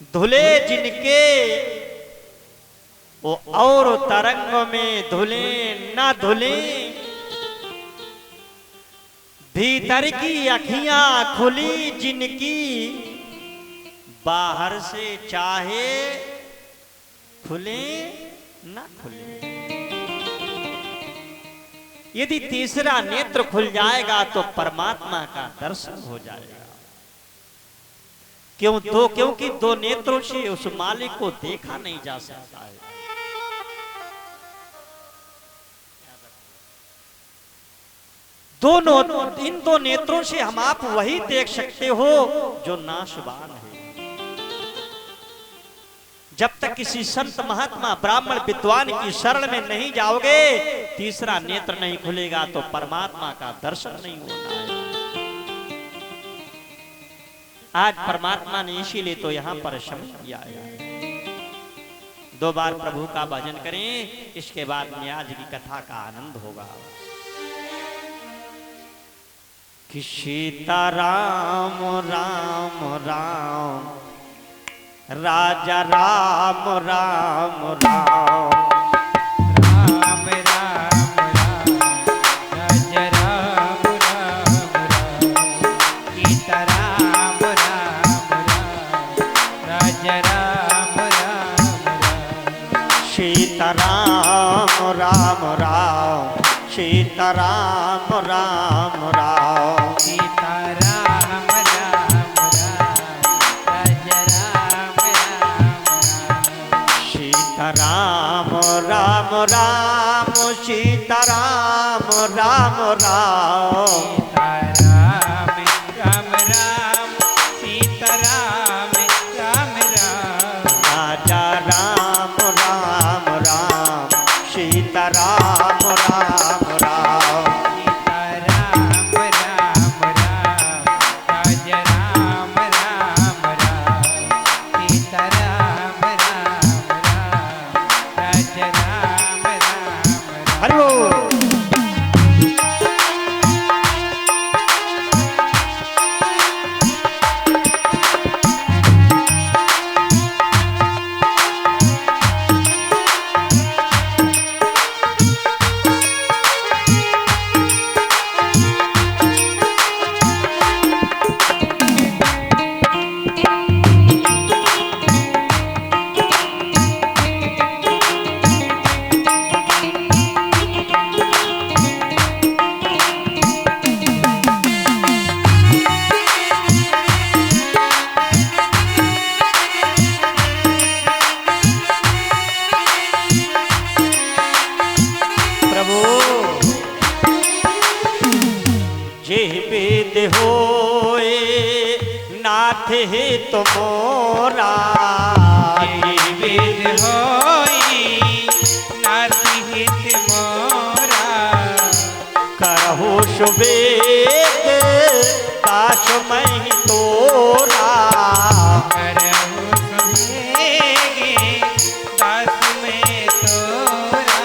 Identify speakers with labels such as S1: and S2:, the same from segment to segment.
S1: धुले जिनके वो और तरंग में धुले ना धुले, भीतर की अखियां खुली जिनकी, बाहर से चाहे खुले ना खुले। यदि तीसरा नेत्र खुल जाएगा तो परमात्मा का दर्शन हो जाएगा। क्योंकि दो नेत्रों से उस मालिक को देखा नहीं जा सकता है। इन दो नेत्रों से हम आप वही देख सकते हो जो नाशवान है। जब तक किसी संत महात्मा ब्राह्मण विद्वान की शरण में नहीं जाओगे, तीसरा नेत्र नहीं खुलेगा तो परमात्मा का दर्शन नहीं होता है। आज परमात्मा ने इसीलिए तो यहां पर शब्द किया है। 2 बार प्रभु का भजन करें, इसके बाद में आज की कथा का आनंद होगा। कि सीता राम राम राम, राजा राम राम राम,
S2: राम राम राम, राजा राम राम राम, सीता राम राम राम, राजा राम राम राम,
S1: सीता राम राम राम, सीता राम राम राम,
S2: सीता राम राम राम, राजा राम राम राम,
S1: सीता राम राम राम, सीता राम राम राम,
S2: सीता राम राम राम, सीता राम राम राम,
S1: राजा राम राम राम, सीता राम राम राम,
S2: सीता राम राम राम, राजा राम राम राम, सीता राम राम राम, राजा राम राम राम।
S1: हरि बोल। होए नाथ हे तो मोरा,
S2: वेद होई नाथ हित मोरा,
S1: करहु सुबेद काश मही तोरा,
S2: करहु सुबेगे दास में तोरा,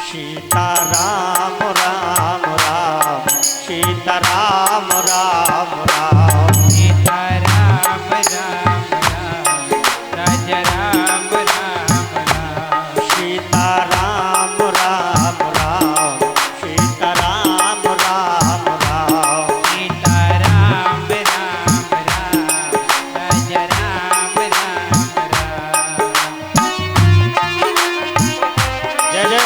S1: सीता राम राम राम, सीता राम राम राम,
S2: सीता राम राम राम, राजा राम राम राम,
S1: सीता राम राम राम, सीता राम राम राम,
S2: सीता राम राम राम, राजा राम राम राम।
S1: जय जय।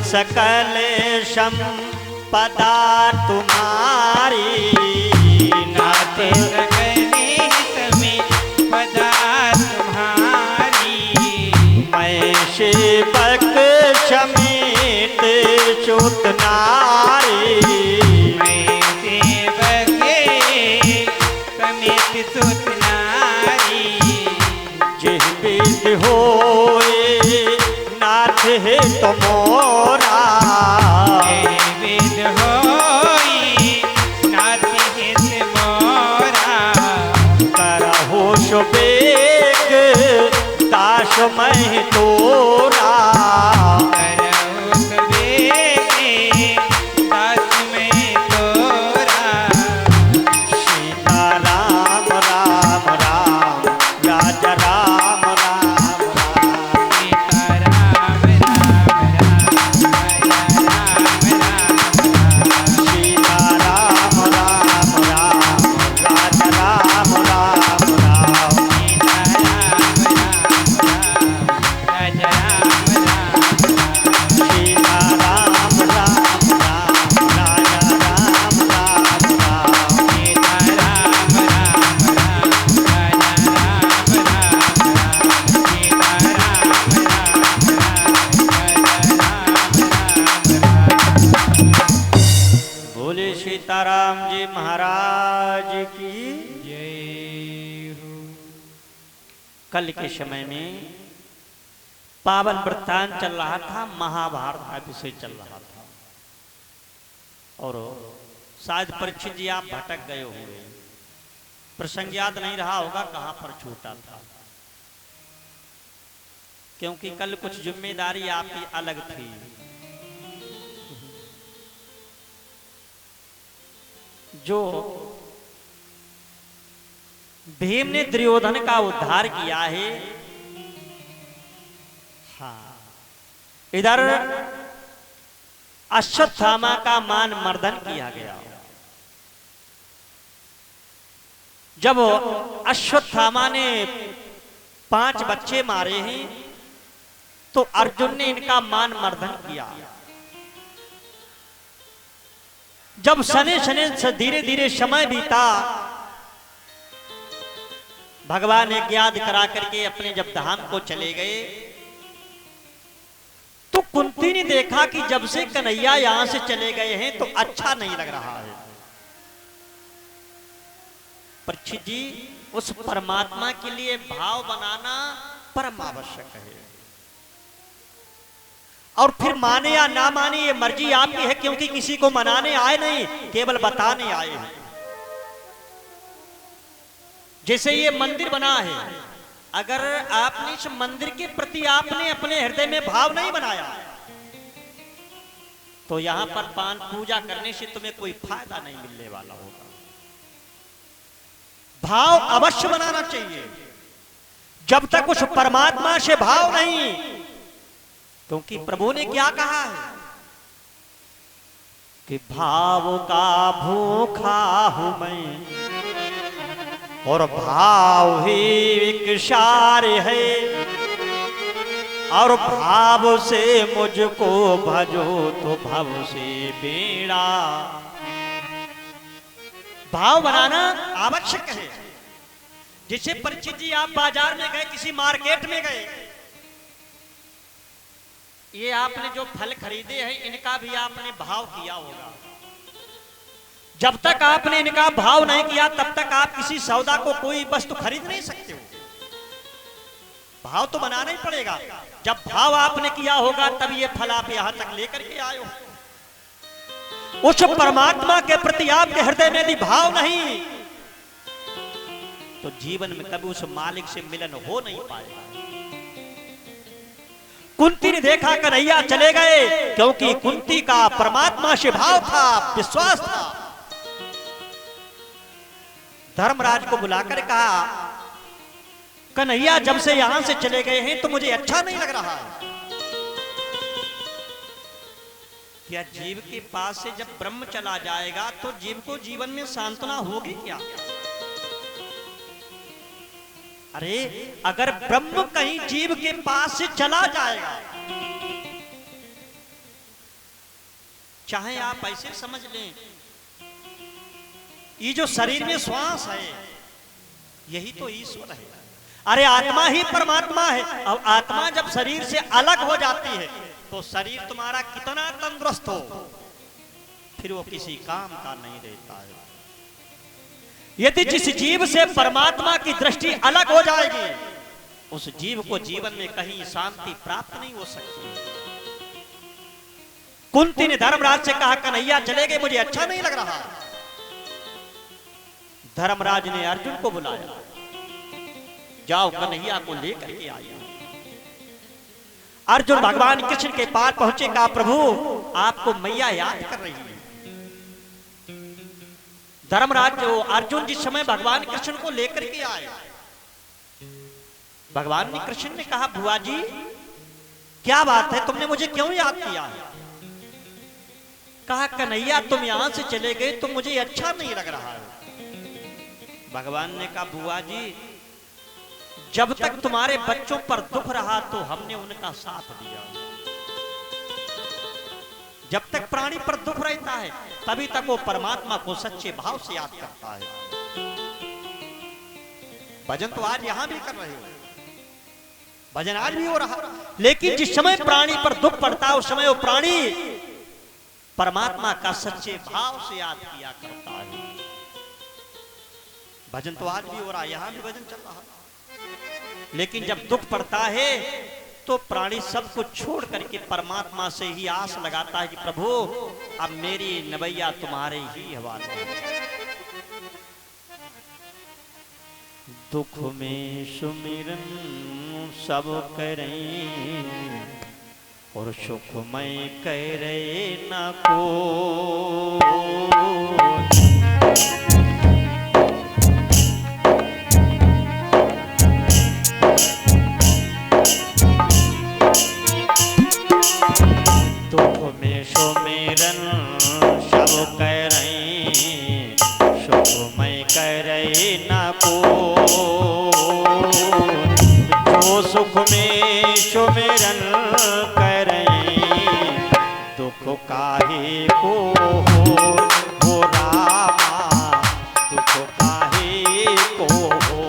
S1: सकल संपदा तुम्हारी, सुत नारी,
S2: मैं सेवक समेत सुत नारी,
S1: जिह विद होए नाथ है तो मोरा,
S2: जय वेद होई नाथ हित मोरा,
S1: करहु सुबेग दास मैं तोरा,
S2: करहु सवेरे दास मैं तोरा,
S1: सीता राम राम राम राजा राम राम राम,
S2: सीता राम राम राम राजा राम राम,
S1: सीता राम राम राम राजा राम राम राम,
S2: सीता राम राम राम राजा राम राम,
S1: सीता राम राम राम राजा राम राम राम,
S2: सीता राम राम
S1: बोले सीताराम जी महाराज की।
S2: जय हो।
S1: कल के समय में पावन वृत्तांत चल रहा था, महाभारत का विषय चल रहा था, और शायद परीक्षित जी आप भटक गए होंगे, प्रसंग याद नहीं रहा होगा कहां पर छूटा था, क्योंकि कल कुछ जिम्मेदारी आपकी अलग थी। जो भीम ने दुर्योधन का उद्धार किया है, हाँ, इधर अश्वत्थामा का मान मर्दन किया गया। जब अश्वत्थामा ने 5 बच्चे मारे हैं तो अर्जुन ने इनका मान मर्दन किया। जब शनि से धीरे धीरे समय बीता, भगवान ने ज्ञात करा करके अपने जब धाम को चले गए, तो कुंती ने देखा कि जब से कन्हैया यहां से चले गए हैं तो अच्छा नहीं लग रहा है। परीक्षित जी, उस परमात्मा के लिए भाव बनाना परम आवश्यक है, और फिर माने या ना माने ये मर्जी आपकी है, क्योंकि किसी को मनाने आए नहीं, केवल बताने आए हैं। जैसे ये मंदिर बना है, अगर आपने इस मंदिर के प्रति आपने अपने हृदय में भाव नहीं बनाया तो यहां पर पान पूजा करने से तुम्हें कोई फायदा नहीं मिलने वाला होगा। भाव अवश्य बनाना चाहिए। जब तक उस परमात्मा से भाव नहीं, क्योंकि प्रभु ने क्या कहा है कि भाव का भूखा हूं मैं, और भाव ही विकसार है, और भाव से मुझको भजो तो भव से बेड़ा। भाव बनाना आवश्यक है। जैसे परीक्षित जी, आप बाजार में गए, किसी मार्केट में गए, ये आपने जो फल खरीदे हैं इनका भी आपने भाव किया होगा। जब तक आपने इनका भाव नहीं किया तब तक आप किसी सौदा को, कोई वस्तु खरीद नहीं सकते हो। भाव तो बनाना ही पड़ेगा। जब भाव आपने किया होगा तब ये फल आप यहां तक लेकर के आए हो। उस परमात्मा के प्रति आपके हृदय में यदि भाव नहीं तो जीवन में कभी उस मालिक से मिलन हो नहीं पाएगा। कुंती ने देखा कन्हैया चले गए, क्योंकि कुंती का परमात्मा से भाव था, विश्वास था। धर्मराज को बुलाकर कहा, कन्हैया जब से यहां से चले गए हैं तो मुझे अच्छा नहीं लग रहा है। क्या जीव के पास से जब ब्रह्म चला जाएगा तो जीव को जीवन में सांत्वना होगी क्या? अरे अगर ब्रह्म कहीं जीव के पास से चला जाएगा, चाहे आप ऐसे समझ लें, ये जो शरीर में श्वास है यही तो ईश्वर है। अरे आत्मा ही परमात्मा है। अब आत्मा जब शरीर से अलग हो जाती है तो शरीर तुम्हारा कितना तंदुरुस्त हो, फिर वो किसी काम का नहीं रहता है। यदि जिस जीव से परमात्मा की दृष्टि अलग हो जाएगी, उस जीव को जीवन में कहीं शांति प्राप्त नहीं हो सकती। कुंती ने धर्मराज से कहा, कन्हैया चले गए, मुझे अच्छा नहीं लग रहा। धर्मराज ने अर्जुन को बुलाया, जाओ कन्हैया को लेकर के आया। अर्जुन भगवान कृष्ण के पास पहुंचे, कहा प्रभु आपको मैया याद कर रही है। धर्मराज जो अर्जुन जिस समय भगवान कृष्ण को लेकर के आए, भगवान ने कृष्ण ने कहा, बुआ जी क्या बात है, तुमने मुझे क्यों याद किया है? कहा कन्हैया तुम यहां से चले गए तो मुझे अच्छा नहीं लग रहा है। भगवान ने कहा, बुआ जी जब तक तुम्हारे बच्चों पर दुख रहा तो हमने उनका साथ दिया, जब तक प्राणी पर दुख रहता है तभी तक वो परमात्मा को सच्चे भाव से याद करता है। भजन तो आज यहां भी कर रहे हो, भजन आज भी हो रहा, लेकिन जिस समय प्राणी पर दुख पड़ता है उस समय वो प्राणी परमात्मा का सच्चे भाव से याद किया करता है। भजन तो आज भी हो रहा है, यहां भी भजन चल रहा है, लेकिन जब दुख पड़ता है तो प्राणी सब कुछ छोड़ करके परमात्मा से ही आस लगाता है कि प्रभु अब मेरी नवैया तुम्हारे ही हवाले है। दुख में सुमिरन सब करें और सुख में करे न को। दुख में सुमिरन सब करें सुख में करे न को। जो सुख में सुमिरन करें दुख काहे को हो रामा, दुख काहे को हो।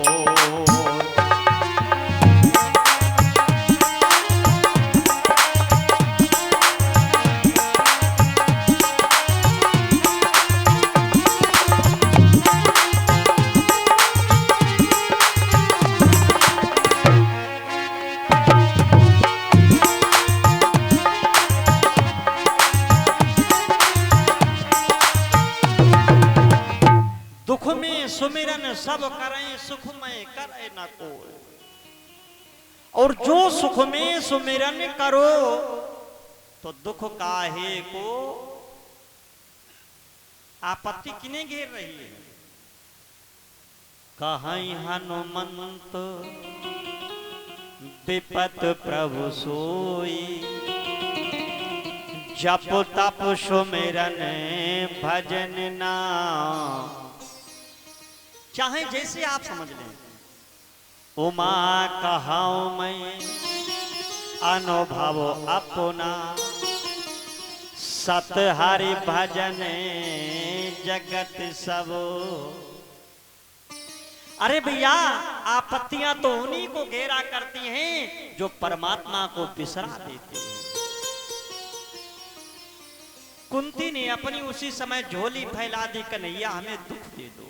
S1: सुमिरन सब करें सुख में करे न कोई। और जो सुख में सुमिरन करो तो दुख काहे को। आपत्ति किने घेर रही है? कहीं हनुमंत विपत प्रभु सोई, जप तप सुमिरन भजन नाम। चाहे जैसे आप समझ लें, उमा कहाऊं मैं अनुभव अपना, सत हरि भजन जगत सब। अरे भैया आपत्तियां तो उन्हीं को घेरा करती हैं जो परमात्मा को बिसरा देते हैं। कुंती ने अपनी उसी समय झोली फैला दी, कन्हैया हमें दुख दे दो।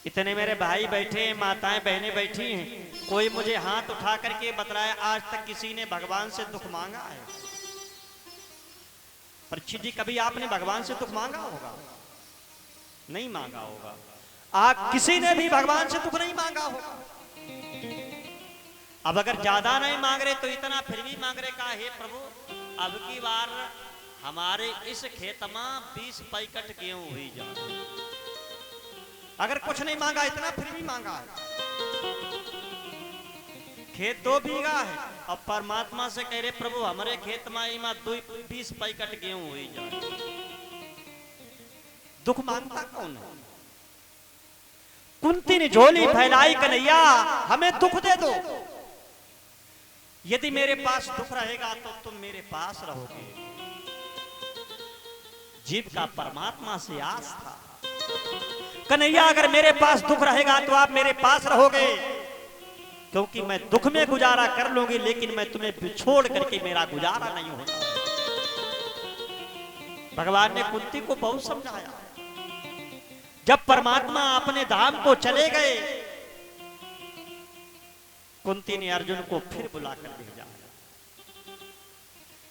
S1: इतने मेरे भाई बैठे हैं, माताएं बहनें बैठी हैं, कोई मुझे हाथ उठा करके बतलाया आज तक किसी ने भगवान से दुख मांगा है? परीक्षित जी कभी आपने भगवान से दुख मांगा होगा? नहीं मांगा होगा। आप किसी ने भी भगवान से दुख नहीं मांगा होगा। अब अगर ज्यादा नहीं मांग रहे तो इतना फिर भी मांग रहे का, हे प्रभु अब की बार हमारे इस खेत में 20 पैकेट गेहूं हुई जाए। अगर कुछ नहीं मांगा इतना फिर भी मांगा है। खेत 2 बीघा है और परमात्मा से कह रहे प्रभु हमारे खेत में 20 पैकेट गेहूं हुई जाए। दुख मांगता कौन है? कुंती ने झोली फैलाई, कन्हैया हमें दुख दे दो। यदि मेरे पास दुख रहेगा तो तुम मेरे पास रहोगे। जीव का परमात्मा से आस था, कन्हैया अगर मेरे पास दुख रहेगा तो आप मेरे पास रहोगे। क्योंकि मैं दुख में गुजारा कर लूंगी, लेकिन मैं तुम्हें छोड़ करके मेरा गुजारा नहीं होता। भगवान ने कुंती को बहुत समझाया। जब परमात्मा अपने धाम को चले गए, कुंती ने अर्जुन को फिर बुलाकर भेजा।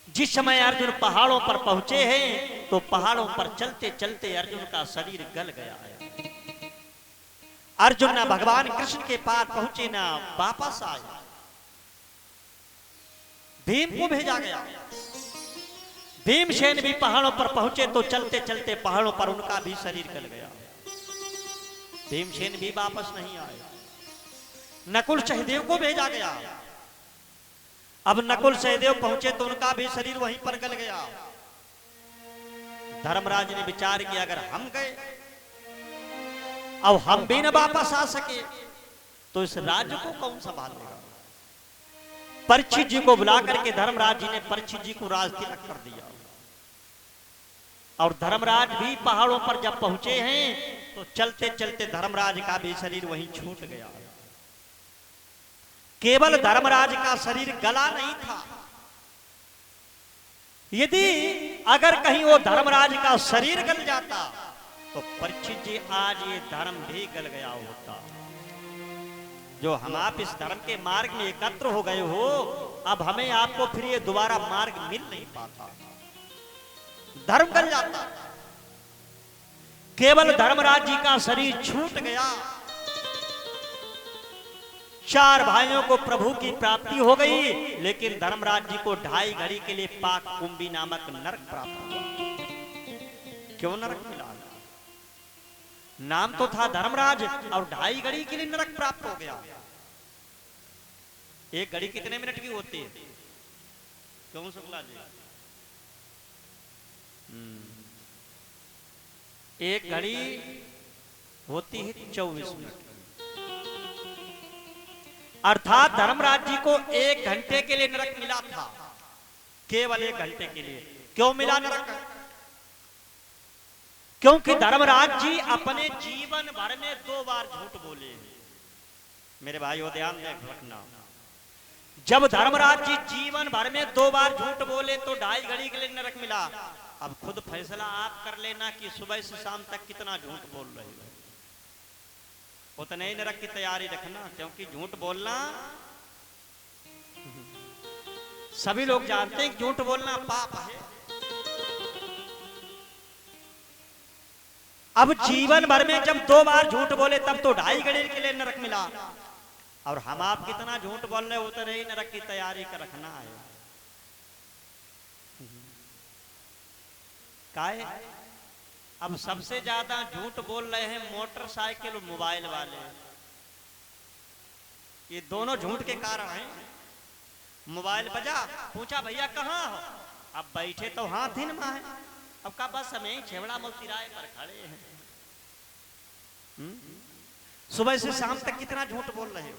S1: जिस समय अर्जुन पहाड़ों पर पहुंचे हैं, तो पहाड़ों पर चलते चलते अर्जुन का शरीर गल गया है। अर्जुन ना भगवान कृष्ण के पास पहुंचे, ना वापस आए। भीम को भेजा गया। भीमसेन भी पहाड़ों पर पहुंचे, तो चलते चलते पहाड़ों पर उनका भी शरीर गल गया। भीमसेन भी वापस नहीं आए। नकुल सहदेव को भेजा गया। अब नकुल सहदेव पहुंचे तो उनका भी शरीर वहीं पर गल गया। धर्मराज ने विचार किया, अगर हम गए अब हम भी न वापस आ सके तो इस राज्य को कौन संभालेगा। परीक्षित जी को बुला करके धर्मराज जी ने परीक्षित जी को राज तिलक कर दिया। और धर्मराज भी पहाड़ों पर जब पहुंचे हैं, तो चलते चलते धर्मराज का भी शरीर वहीं छूट गया। केवल धर्मराज का शरीर गला नहीं था। यदि अगर कहीं वो धर्मराज का शरीर गल जाता, तो परीक्षित जी आज ये धर्म भी गल गया होता। जो हम आप इस धर्म के मार्ग में एकत्र हो गए हो, अब हमें आपको फिर ये दोबारा मार्ग मिल नहीं पाता। धर्म गल जाता। केवल धर्मराज जी का शरीर छूट गया। 4 भाइयों को प्रभु की प्राप्ति हो गई, लेकिन धर्मराज जी को 2.5 घड़ी के लिए पाक कुंभी नामक नरक प्राप्त हुआ। क्यों नरक मिला? नाम तो था धर्मराज और 2.5 घड़ी के लिए नरक प्राप्त हो गया। 1 घड़ी कितने मिनट की होती है? क्यों शुक्ला जी? 1 घड़ी होती है 24 मिनट। अर्थात धर्मराज जी को 1 घंटे के लिए नरक मिला था। केवल 1 घंटे के लिए। क्यों मिला नरक? क्योंकि धर्मराज जी अपने जीवन भर में 2 बार झूठ बोले। मेरे भाइयों ध्यान रखना, जब धर्मराज जी जीवन भर में 2 बार झूठ बोले तो 2.5 घड़ी के लिए नरक मिला। अब खुद फैसला आप कर लेना कि सुबह से शाम तक कितना झूठ बोल रहे हो। उतने ही नरक की तैयारी रखना, क्योंकि झूठ बोलना सभी लोग जानते हैं कि झूठ बोलना पाप है। अब जीवन भर में जब 2 बार झूठ बोले तब तो 2.5 घड़ी के लिए नरक मिला। और हम आप कितना झूठ बोल रहे, उतने ही नरक की तैयारी कर रखना है। काहे? अब सबसे ज्यादा झूठ बोल रहे हैं मोटरसाइकिल और मोबाइल वाले। ये दोनों झूठ के कारण हैं। मोबाइल बजा, पूछा भैया कहाँ हो? अब बैठे तो हाथ ही नमा है। अब का बस हमें छेवड़ा मोतीराय पर खड़े हैं। सुबह से शाम तक कितना झूठ बोल रहे हो।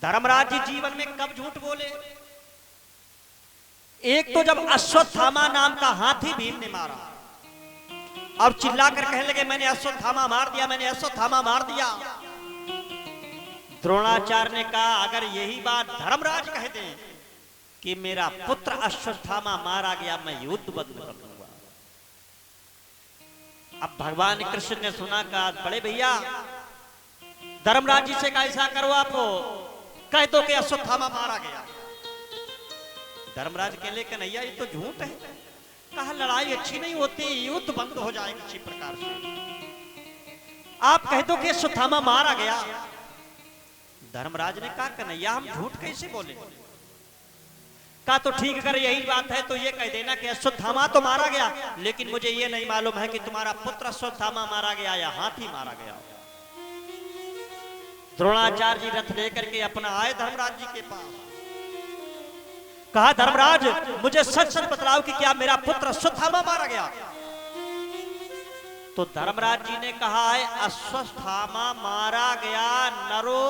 S1: धर्मराज जी जीवन में कब झूठ बोले? एक तो जब अश्वत्थामा नाम का हाथी भीम ने मारा और चिल्लाकर कहने लगे मैंने अश्वत्थामा मार दिया, मैंने अश्वत्थामा मार दिया। द्रोणाचार्य ने कहा अगर यही बात धर्मराज कह दें कि मेरा पुत्र अश्वत्थामा मारा गया, मैं युद्ध बंद कर दूंगा। अब भगवान कृष्ण ने सुना, कहा बड़े भैया धर्मराज जी से कैसा करो, आपको कह दो कि अश्वत्थामा मारा गया। धर्मराज कहले कन्हैया ये तो झूठ है। कहा लड़ाई अच्छी नहीं होती, युद्ध बंद हो जाए किसी प्रकार से। आप कह दो कि अश्वत्थामा मारा गया। धर्मराज ने कहा कन्हैया हम झूठ कैसे बोले? कहा तो ठीक, अगर यही बात है तो ये कह देना कि अश्वत्थामा तो मारा गया, लेकिन मुझे ये नहीं मालूम है कि तुम्हारा पुत्र अश्वत्थामा मारा गया या हाथी मारा गया। द्रोणाचार्य जी रथ लेकर के अपना आए धर्मराज जी के पास। कहा धर्मराज मुझे सच सच बतलाओ कि क्या मेरा पुत्र अश्वत्थामा मारा गया? तो धर्मराज जी ने कहा है अश्वत्थामा मारा गया नरो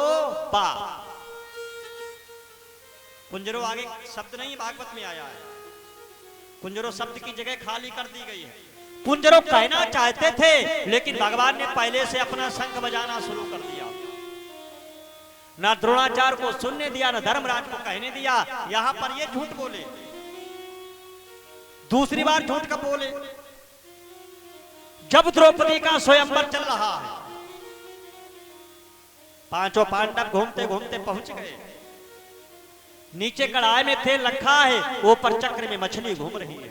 S1: बा। कुंजरो आगे शब्द नहीं भागवत में आया है। कुंजरो शब्द की जगह खाली कर दी गई है। कुंजरो कहना चाहते थे, लेकिन भगवान ने पहले से अपना शंख बजाना शुरू कर दिया। ना द्रोणाचार्य को सुनने दिया, ना धर्मराज को कहने दिया। यहां पर ये झूठ बोले, दूसरी बार झूठ कब बोले? जब द्रौपदी का स्वयंवर चल रहा है, पांचों पांडव घूमते घूमते पहुंच गए, नीचे कढ़ाई में तेल रखा है, ऊपर चक्र में मछली घूम रही है।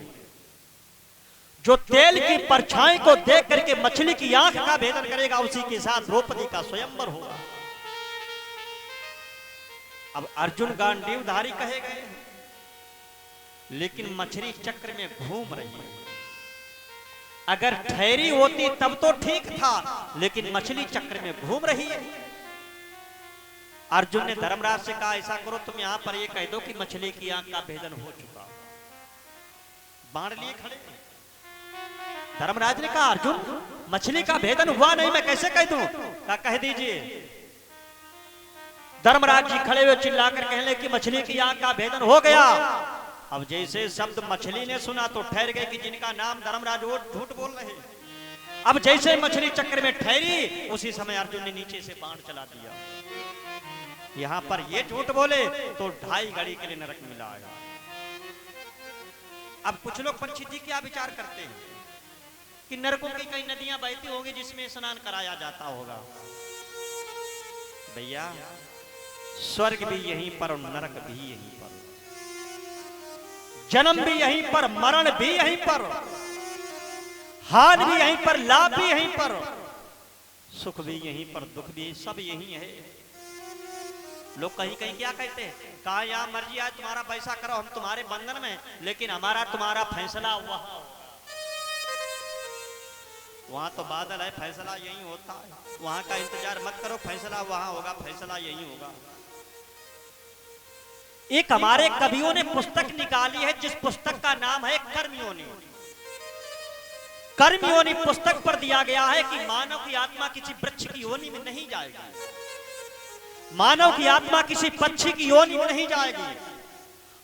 S1: जो तेल की परछाई को देख करके मछली की आंख का भेदन करेगा, उसी के साथ द्रौपदी का स्वयंवर होगा। अब अर्जुन गांडीवधारी कहे गए, लेकिन मछली चक्र में घूम रही है। अगर ठहरी होती तब तो ठीक था, लेकिन मछली चक्र में घूम रही है। अर्जुन ने धर्मराज से कहा, ऐसा करो तुम यहां पर ये कह दो कि मछली की आंख का भेदन हो चुका। बाण लिए खड़े। धर्मराज ने कहा, अर्जुन मछली का भेदन हुआ नहीं, मैं कैसे कह दूं? कह दीजिए। धर्मराज जी खड़े हुए चिल्लाकर कहने कि मछली की आंख का भेदन हो गया। अब जैसे शब्द मछली ने सुना तो ठहर गए कि जिनका नाम धर्मराज वो झूठ बोल रहे। अब जैसे मछली चक्र में ठहरी, उसी समय अर्जुन ने नीचे से बाण चला दिया। यहां पर ये झूठ बोले तो 2.5 घड़ी के लिए नरक मिला है। अब कुछ लोग परीक्षित जी क्या विचार करते हैं कि नरकों की कई नदियां बहती होंगी जिसमें स्नान कराया जाता होगा। भैया, स्वर्ग भी यहीं पर और नरक भी यहीं पर, जन्म भी यहीं पर, मरण भी यहीं पर, हानि भी यहीं पर, लाभ भी यहीं पर, सुख भी यहीं पर, दुख भी, सब यहीं है। लोग कहीं कहीं क्या कहते हैं, कहा यहां मर्जी आए तुम्हारा पैसा करो, हम तुम्हारे बंधन में, लेकिन हमारा तुम्हारा फैसला वहां तो बादल है, फैसला यही होता है। वहां का इंतजार मत करो, फैसला वहां होगा, फैसला यही होगा। एक हमारे कवियों ने पुस्तक निकाली है, जिस पुस्तक का नाम है कर्मयोनि। कर्मयोनि पुस्तक पर दिया गया है कि मानव की आत्मा किसी वृक्ष की योनि में नहीं जाएगी, मानव की आत्मा किसी पक्षी की योनि में नहीं जाएगी,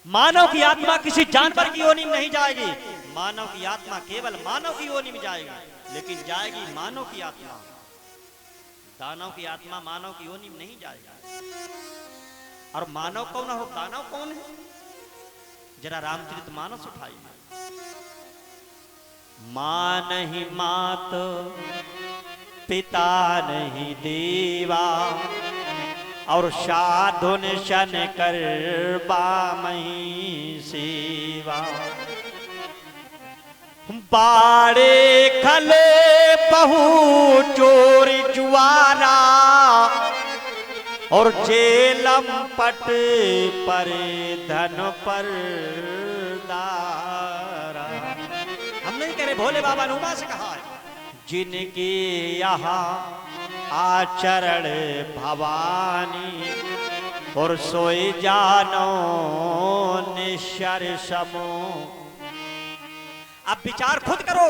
S1: मानव की आत्मा किसी जानवर की योनि में नहीं जाएगी। मानव की आत्मा केवल मानव की योनि में जाएगी, लेकिन जाएगी मानव की आत्मा, दानव की आत्मा मानव की योनि में नहीं जाएगी। और मानव कौन हो, दानव कौन है? जरा रामचरितमानस उठाइए। मां नहीं मात, पिता नहीं देवा, और साधु निशन कर बामही सेवा। बाड़े खले बहु चोर जुआरा, और जेलम पट पर धन पर दारा। हम नहीं कह रहे, भोले बाबा ने उमा से कहा है, जिनके यहाँ आचरण भवानी, और सोई जानो निश्चर समो। अब विचार खुद करो,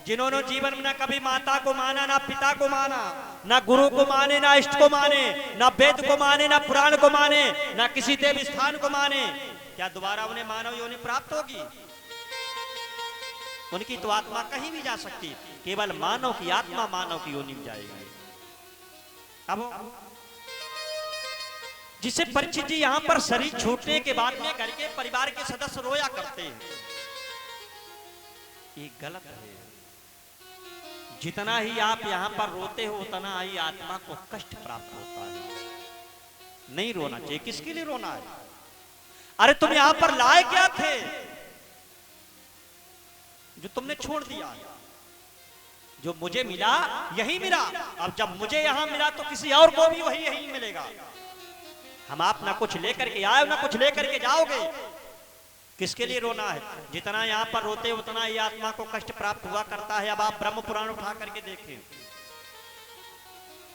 S1: जिन्होंने जीवन में ना कभी माता को माना, ना पिता को माना, ना गुरु को माने, ना इष्ट को माने, ना वेद को माने, ना पुराण को माने, ना किसी देव स्थान को माने, क्या दोबारा उन्हें मानव योनि प्राप्त होगी? उनकी तो आत्मा कहीं भी जा सकती, केवल मानव की आत्मा मानव की योनि में जाएगी। अब जिसे परीक्षित जी यहां पर शरीर छूटने के बाद में घर के परिवार के सदस्य रोया करते हैं, ये गलत है। जितना ही आप यहां पर रोते हो, उतना ही आत्मा को कष्ट प्राप्त होता है। नहीं रोना चाहिए। किसके लिए रोना है? अरे तुम यहां पर लाए क्या थे जो तुमने छोड़ दिया? जो मुझे मिला यही मिला, अब जब मुझे यहां मिला तो किसी और को भी वही यही मिलेगा। हम आप ना कुछ लेकर के आए ना कुछ लेकर के जाओगे। किसके लिए रोना है? जितना यहां पर रोते उतना ही आत्मा को कष्ट प्राप्त हुआ करता है। अब आप ब्रह्म पुराण उठा करके देखें,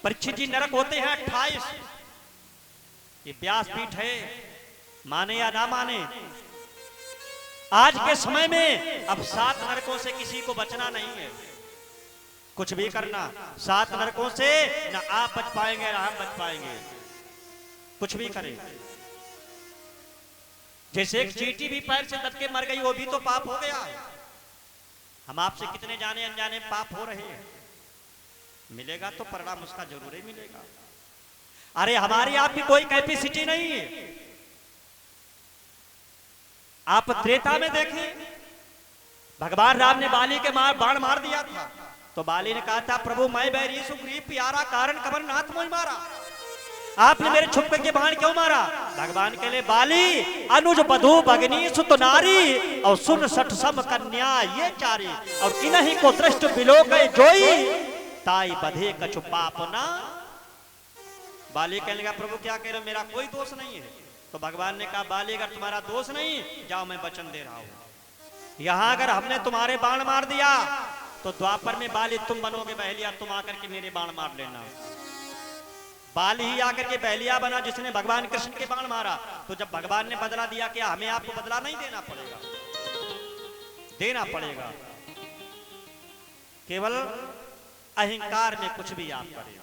S1: परीक्षित जी नरक होते हैं 28। ये व्यासपीठ है, माने या ना माने, आज के समय में अब 7 नरकों से किसी को बचना नहीं है। कुछ भी करना, 7 नरकों से ना आप बच पाएंगे ना हम बच पाएंगे। कुछ भी करें। जैसे एक चींटी भी पैर से दब के मर गई, वो भी तो पाप हो गया। हम आपसे कितने जाने अनजाने पाप हो रहे हैं। मिलेगा तो परिणाम उसका जरूर ही मिलेगा। अरे हमारी आपकी कोई कैपेसिटी नहीं है। आप त्रेता में देखें, भगवान राम ने बाली के बाण मार दिया था, तो बाली ने कहा था प्रभु मैं बैरी सुग्रीव प्यारा कारण कमर नाथ मोहि मारा, आपने मेरे छुप के बाण क्यों मारा? भगवान के लिए बाली अनुज बधू भगनी सुत नारी और सुन सठ सम कन्या ये चारी और इन्हीं को दृष्ट बिलो गए जोई ताई बधे कछु पाप ना। बाली कहने लगा प्रभु क्या कह रहे हो, मेरा कोई दोष नहीं है। तो भगवान ने कहा बाली अगर तुम्हारा दोष नहीं, जाओ मैं वचन दे रहा हूं, यहां अगर हमने तुम्हारे बाण मार दिया तो द्वापर में बाली तुम बनोगे बहलिया, तुम आकर के मेरे बाण मार लेना। बाली ही आकर के बहलिया बना जिसने भगवान कृष्ण के बाण मारा। तो जब भगवान ने बदला दिया, क्या हमें आपको बदला नहीं देना पड़ेगा? देना पड़ेगा। केवल अहंकार में कुछ भी आप करें।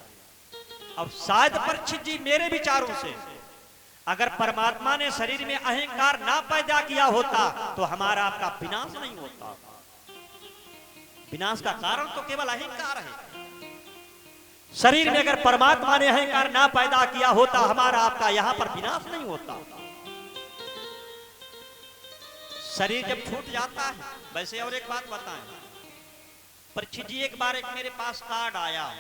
S1: अब शायद परीक्षित जी मेरे विचारों से अगर परमात्मा ने शरीर में अहंकार ना पैदा किया होता तो हमारा आपका विनाश नहीं होता। विनाश का कारण तो केवल अहंकार है। शरीर में अगर परमात्मा ने अहंकार ना पैदा किया होता हमारा आपका यहां पर विनाश नहीं होता। शरीर जब छूट जाता है, वैसे और एक बात बताएं, परीक्षित जी एक बार एक मेरे पास कार्ड आया,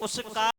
S1: उस कार्ड